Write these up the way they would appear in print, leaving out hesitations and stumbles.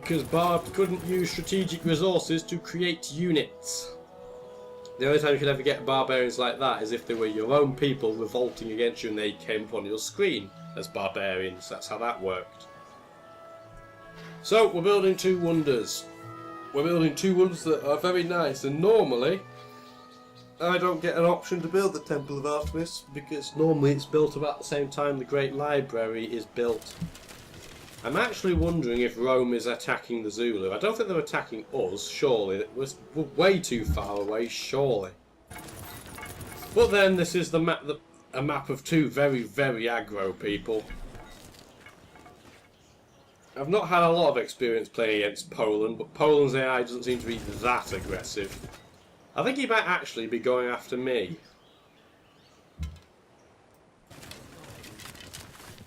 Because Barb couldn't use strategic resources to create units. The only time you could ever get barbarians like that is if they were your own people revolting against you and they came up on your screen as barbarians. That's how that worked. So, we're building two wonders. We're building two wonders that are very nice, and normally I don't get an option to build the Temple of Artemis because normally it's built about the same time the Great Library is built. I'm actually wondering if Rome is attacking the Zulu. I don't think they're attacking us, surely. We're way too far away, surely. But then this is a map of two very, very aggro people. I've not had a lot of experience playing against Poland, but Poland's AI doesn't seem to be that aggressive. I think he might actually be going after me.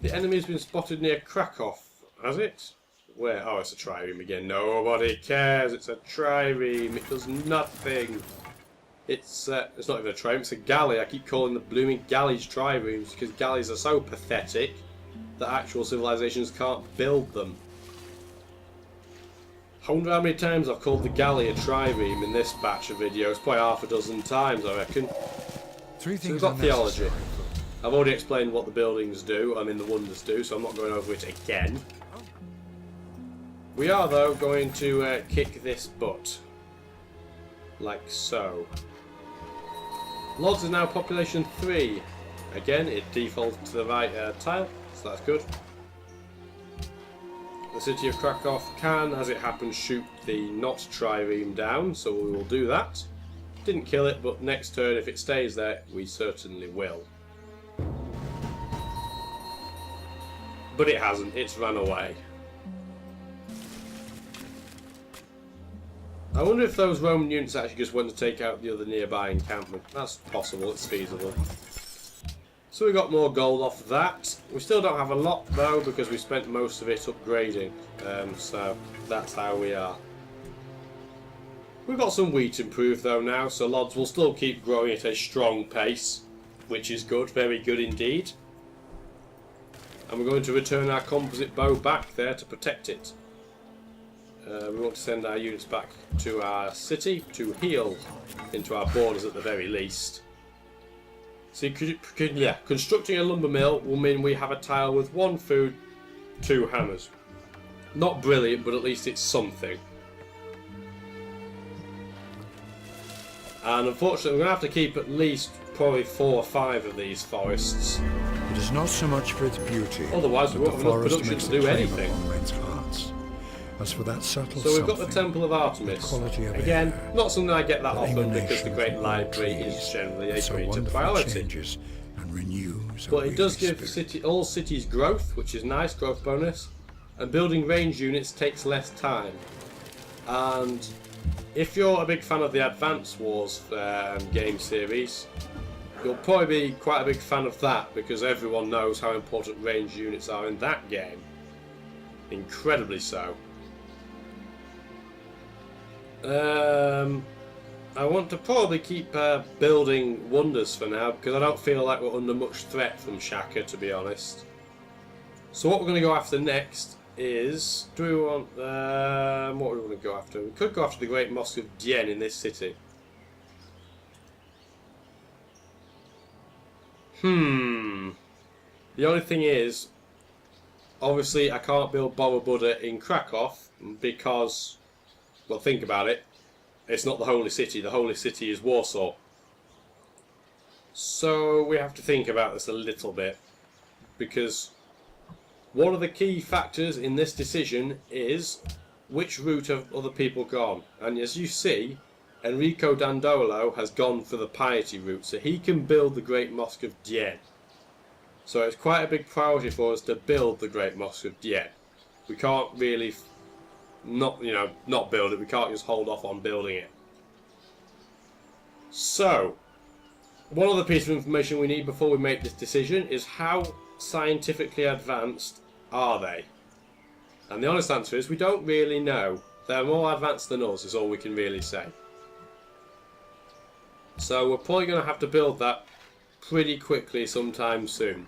The enemy's been spotted near Krakow. Has it? Where? Oh, it's a trireme again. Nobody cares. It's a trireme. It does nothing. It's not even a trireme. It's a galley. I keep calling the blooming galleys triremes because galleys are so pathetic that actual civilizations can't build them. I wonder how many times I've called the galley a trireme in this batch of videos. Probably half a dozen times, I reckon. So we've got theology. I've already explained what the buildings do, the wonders do, so I'm not going over it again. We are, though, going to kick this butt. Like so. Lodz is now population 3. Again, it defaulted to the right tile, so that's good. The city of Krakow can, as it happens, shoot the not-trireme down, so we will do that. Didn't kill it, but next turn, if it stays there, we certainly will. But it hasn't, it's run away. I wonder if those Roman units actually just went to take out the other nearby encampment. That's possible, it's feasible. So we got more gold off of that. We still don't have a lot though because we spent most of it upgrading. So that's how we are. We've got some wheat improved though now, so Lodz will still keep growing at a strong pace, which is good, very good indeed. And we're going to return our composite bow back there to protect it. We want to send our units back to our city to heal into our borders at the very least. So constructing a lumber mill will mean we have a tile with 1 food, 2 hammers. Not brilliant, but at least it's something. And unfortunately we're going to have to keep at least probably 4 or 5 of these forests. It is not so much for its beauty. Otherwise we won't have enough production to do anything. As for that subtle so we've got the Temple of Artemis. Again, not something I get that often because the Great Library is generally a greater priority. But it does give all cities growth, which is nice, growth bonus. And building range units takes less time. And if you're a big fan of the Advance Wars game series, you'll probably be quite a big fan of that because everyone knows how important range units are in that game. Incredibly so. I want to probably keep building wonders for now because I don't feel like we're under much threat from Shaka, to be honest. So what we're going to go after next is, do we want what are we going to go after? We could go after the Great Mosque of Dien in this city. The only thing is, obviously I can't build Borobudur in Krakow because, well, think about it. It's not the Holy City. The Holy City is Warsaw. So we have to think about this a little bit. Because one of the key factors in this decision is which route have other people gone. And as you see, Enrico Dandolo has gone for the piety route. So he can build the Great Mosque of Dien. So it's quite a big priority for us to build the Great Mosque of Dien. We can't really not build it. We can't just hold off on building it. So, one other piece of information we need before we make this decision is how scientifically advanced are they? And the honest answer is we don't really know. They're more advanced than us is all we can really say. So we're probably going to have to build that pretty quickly sometime soon.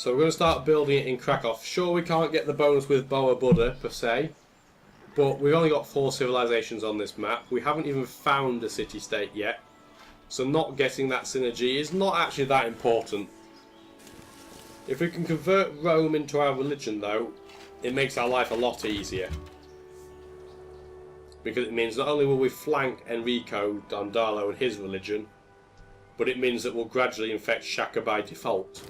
So we're going to start building it in Krakow. Sure, we can't get the bonus with Boa Buddha, per se. But we've only got 4 civilizations on this map. We haven't even found a city-state yet. So not getting that synergy is not actually that important. If we can convert Rome into our religion, though, it makes our life a lot easier. Because it means not only will we flank Enrico Dandalo and his religion, but it means that we'll gradually infect Shaka by default.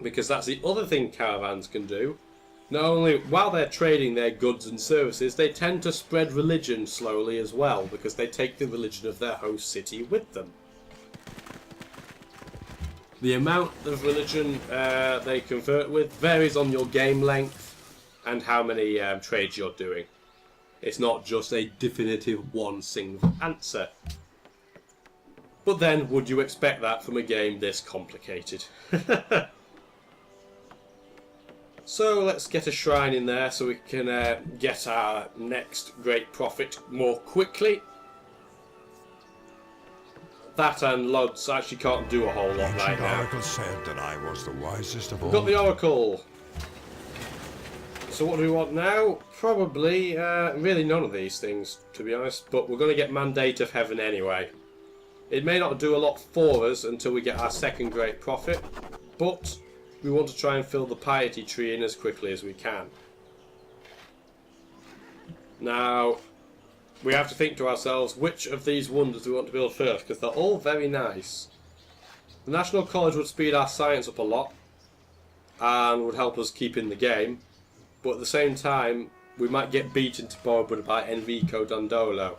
Because that's the other thing caravans can do. Not only while they're trading their goods and services, they tend to spread religion slowly as well, because they take the religion of their host city with them. The amount of religion they convert with varies on your game length and how many trades you're doing. It's not just a definitive one single answer. But then, would you expect that from a game this complicated? So let's get a shrine in there so we can get our next great profit more quickly. That and Lodz actually can't do a whole lot right The now. oracle said that I was the wisest of all. We've got the Oracle. So what do we want now? Probably really none of these things, to be honest. But we're going to get Mandate of Heaven anyway. It may not do a lot for us until we get our second great profit. But we want to try and fill the piety tree in as quickly as we can. Now, we have to think to ourselves which of these wonders we want to build first, because they're all very nice. The National College would speed our science up a lot and would help us keep in the game, but at the same time we might get beaten to Boa Buddha by Enrico Dandolo.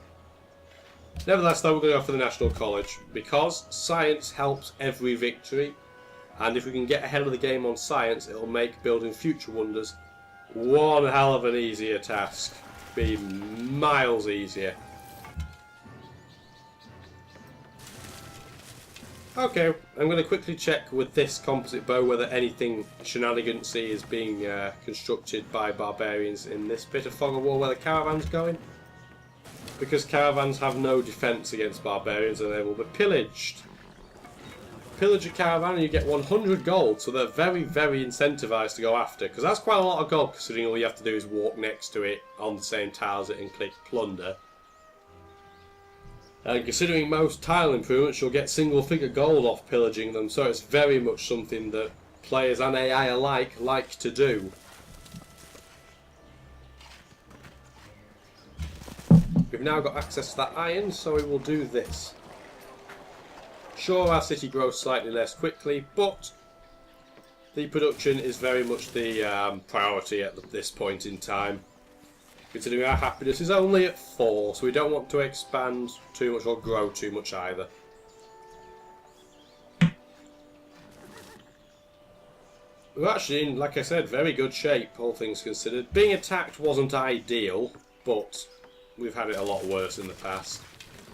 Nevertheless though, we're going to go for the National College because science helps every victory, and if we can get ahead of the game on science, it'll make building future wonders one hell of an easier task. Be miles easier. Okay, I'm going to quickly check with this composite bow whether anything shenanigansy is being constructed by barbarians in this bit of fog of war where the caravan's going. Because caravans have no defence against barbarians and they will be pillaged. Pillage a caravan and you get 100 gold, so they're very, very incentivised to go after, because that's quite a lot of gold considering all you have to do is walk next to it on the same tile as it and click plunder. And considering most tile improvements, you'll get single figure gold off pillaging them, so it's very much something that players and AI alike like to do. We've now got access to that iron, so we will do this. Sure, our city grows slightly less quickly, but the production is very much the priority at this point in time. Considering our happiness is only at 4, so we don't want to expand too much or grow too much either. We're actually in, like I said, very good shape, all things considered. Being attacked wasn't ideal, but we've had it a lot worse in the past.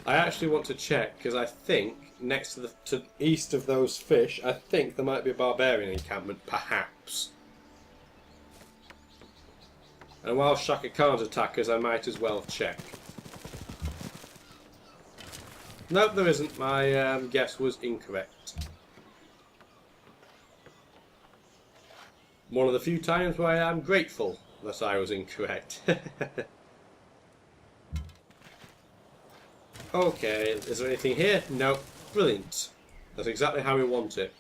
I actually want to check, because I think next to the east of those fish, I think there might be a barbarian encampment, perhaps. And while Shaka can't attack us, I might as well check. Nope, there isn't. My guess was incorrect. One of the few times where I am grateful that I was incorrect. Okay, is there anything here? No. Brilliant. That's exactly how we want it.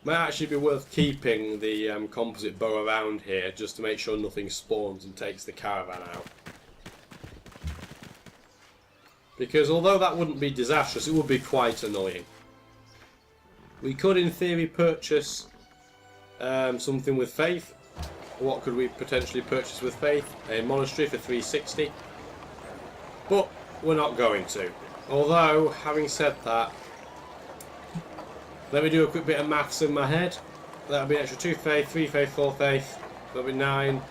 Might actually be worth keeping the composite bow around here just to make sure nothing spawns and takes the caravan out. Because although that wouldn't be disastrous, it would be quite annoying. We could in theory purchase something with faith. What could we potentially purchase with faith? A monastery for 360. But we're not going to. Although, having said that, let me do a quick bit of maths in my head. That'll be an extra 2 faith, 3 faith, 4 faith. That'll be 9.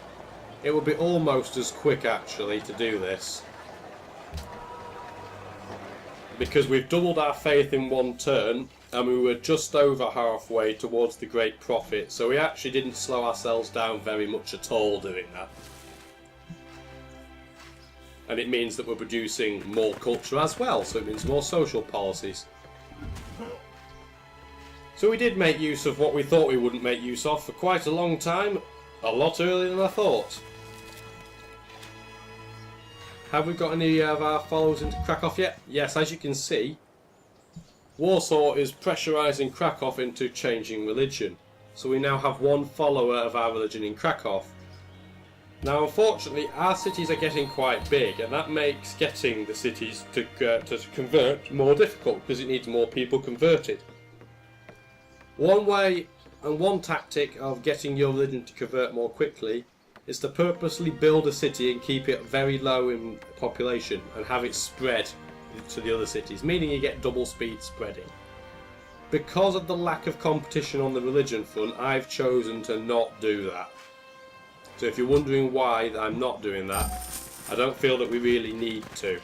It will be almost as quick actually to do this. Because we've doubled our faith in one turn and we were just over halfway towards the great profit. So we actually didn't slow ourselves down very much at all doing that. And it means that we're producing more culture as well, so it means more social policies. So we did make use of what we thought we wouldn't make use of for quite a long time, a lot earlier than I thought. Have we got any of our followers into Krakow yet? Yes, as you can see, Warsaw is pressurising Krakow into changing religion. So we now have one follower of our religion in Krakow. Now unfortunately our cities are getting quite big, and that makes getting the cities to convert more difficult because it needs more people converted. One way and one tactic of getting your religion to convert more quickly is to purposely build a city and keep it very low in population and have it spread to the other cities, meaning you get double speed spreading. Because of the lack of competition on the religion front, I've chosen to not do that. So if you're wondering why I'm not doing that, I don't feel that we really need to.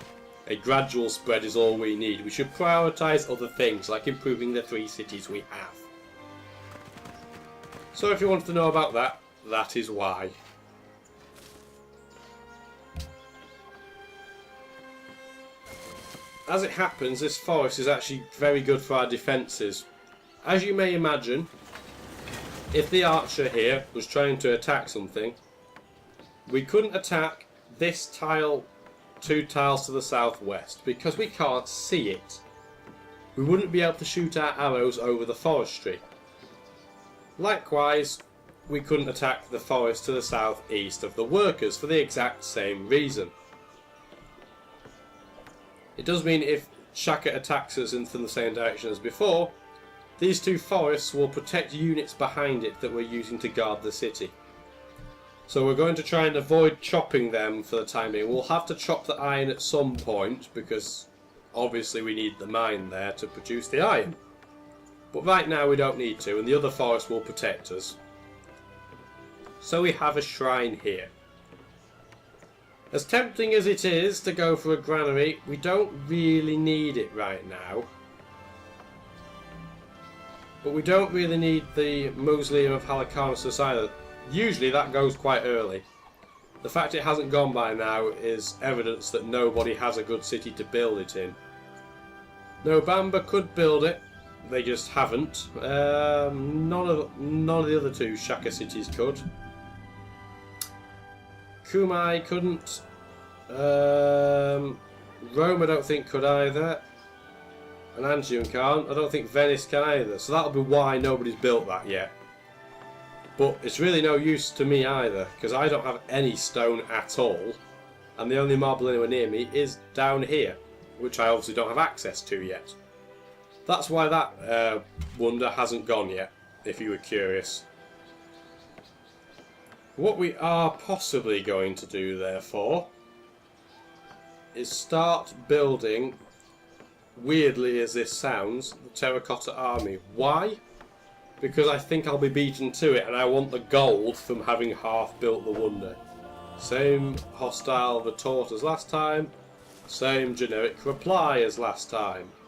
A gradual spread is all we need. We should prioritise other things like improving the 3 cities we have. So if you wanted to know about that, that is why. As it happens, this forest is actually very good for our defences. As you may imagine, if the archer here was trying to attack something, we couldn't attack this tile 2 tiles to the southwest because we can't see it. We wouldn't be able to shoot our arrows over the forestry. Likewise, we couldn't attack the forest to the southeast of the workers for the exact same reason. It does mean if Shaka attacks us in from the same direction as before, these 2 forests will protect units behind it that we're using to guard the city. So we're going to try and avoid chopping them for the time being. We'll have to chop the iron at some point because obviously we need the mine there to produce the iron. But right now we don't need to, and the other forest will protect us. So we have a shrine here. As tempting as it is to go for a granary, we don't really need it right now. But we don't really need the Mausoleum of Halicarnassus either. Usually that goes quite early. The fact it hasn't gone by now is evidence that nobody has a good city to build it in. Nobamba could build it, they just haven't. None of the other 2 Shaka cities could. Kumai couldn't. Rome I don't think could either. And Antium can't. I don't think Venice can either. So that'll be why nobody's built that yet. But it's really no use to me either, because I don't have any stone at all. And the only marble anywhere near me is down here, which I obviously don't have access to yet. That's why that wonder hasn't gone yet, if you were curious. What we are possibly going to do, therefore, is start building, weirdly as this sounds, the terracotta army. Why? Because I think I'll be beaten to it, and I want the gold from having half built the wonder. Same hostile retort as last time, same generic reply as last time.